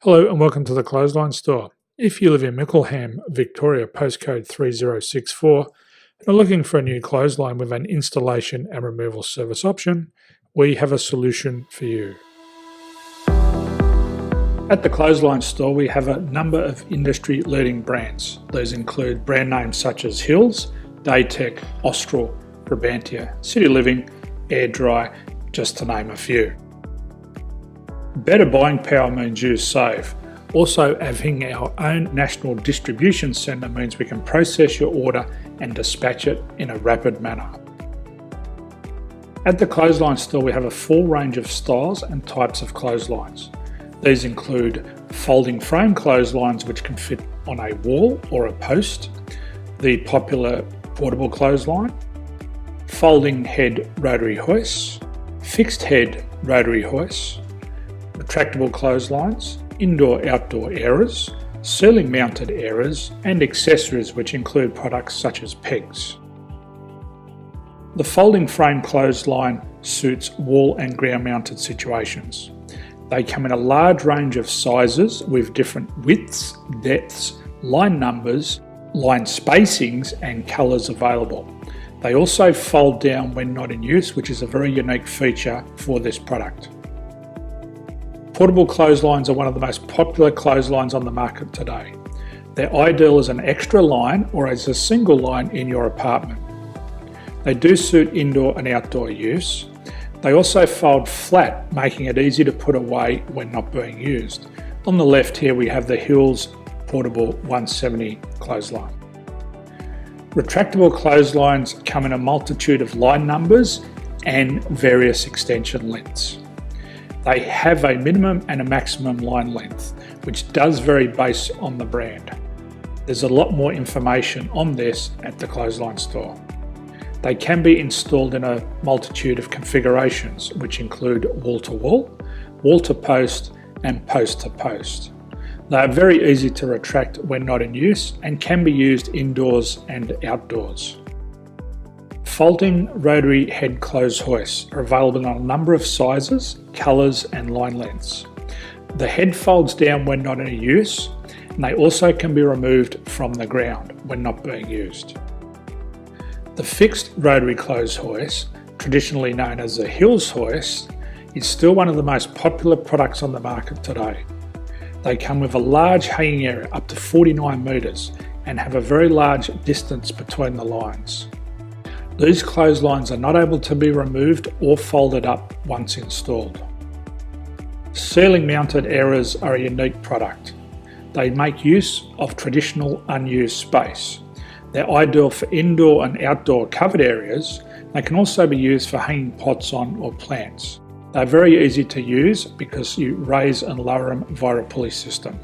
Hello and welcome to the Clothesline Store. If you live in Mickleham, Victoria, postcode 3064, and are looking for a new clothesline with an installation and removal service option, we have a solution for you. At the Clothesline Store, we have a number of industry-leading brands. These include brand names such as Hills, Daytech, Austral, Brabantia, City Living, Air Dry, just to name a few. Better buying power means you save. Also, having our own national distribution centre means we can process your order and dispatch it in a rapid manner. At the Clothesline Store, we have a full range of styles and types of clotheslines. These include folding frame clotheslines which can fit on a wall or a post, the popular portable clothesline, folding head rotary hoists, fixed head rotary hoists, retractable clotheslines, indoor-outdoor airers, ceiling-mounted airers, and accessories which include products such as pegs. The folding frame clothesline suits wall and ground-mounted situations. They come in a large range of sizes with different widths, depths, line numbers, line spacings, and colours available. They also fold down when not in use, which is a very unique feature for this product. Portable clotheslines are one of the most popular clotheslines on the market today. They're ideal as an extra line or as a single line in your apartment. They do suit indoor and outdoor use. They also fold flat, making it easy to put away when not being used. On the left here we have the Hills Portable 170 clothesline. Retractable clotheslines come in a multitude of line numbers and various extension lengths. They have a minimum and a maximum line length, which does vary based on the brand. There's a lot more information on this at the Clothesline Store. They can be installed in a multitude of configurations, which include wall-to-wall, wall-to-post, and post-to-post. They are very easy to retract when not in use and can be used indoors and outdoors. Folding rotary head clothes hoists are available in a number of sizes, colours and line lengths. The head folds down when not in use, and they also can be removed from the ground when not being used. The fixed rotary clothes hoist, traditionally known as the Hills hoist, is still one of the most popular products on the market today. They come with a large hanging area up to 49 metres and have a very large distance between the lines. These clotheslines are not able to be removed or folded up once installed. Ceiling mounted airers are a unique product. They make use of traditional unused space. They're ideal for indoor and outdoor covered areas. They can also be used for hanging pots on or plants. They're very easy to use because you raise and lower them via a pulley system.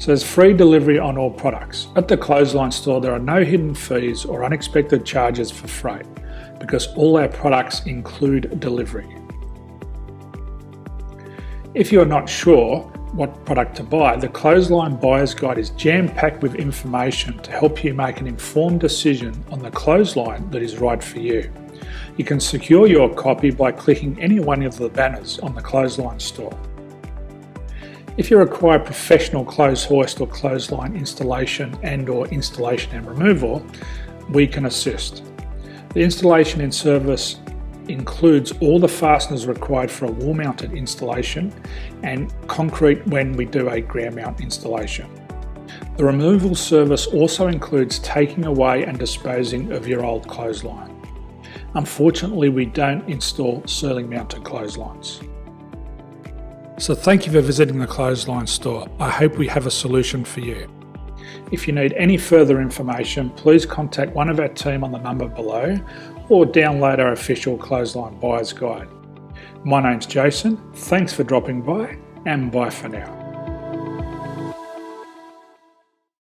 So there's free delivery on all products. At the Clothesline Store, there are no hidden fees or unexpected charges for freight because all our products include delivery. If you're not sure what product to buy, the Clothesline Buyer's Guide is jam-packed with information to help you make an informed decision on the clothesline that is right for you. You can secure your copy by clicking any one of the banners on the Clothesline Store. If you require professional clothes hoist or clothesline installation and/or installation and removal, we can assist. The installation and service includes all the fasteners required for a wall-mounted installation and concrete when we do a ground mount installation. The removal service also includes taking away and disposing of your old clothesline. Unfortunately, we don't install ceiling-mounted clotheslines. So thank you for visiting the Clothesline Store. I hope we have a solution for you. If you need any further information, please contact one of our team on the number below or download our official Clothesline Buyer's Guide. My name's Jason, thanks for dropping by and bye for now.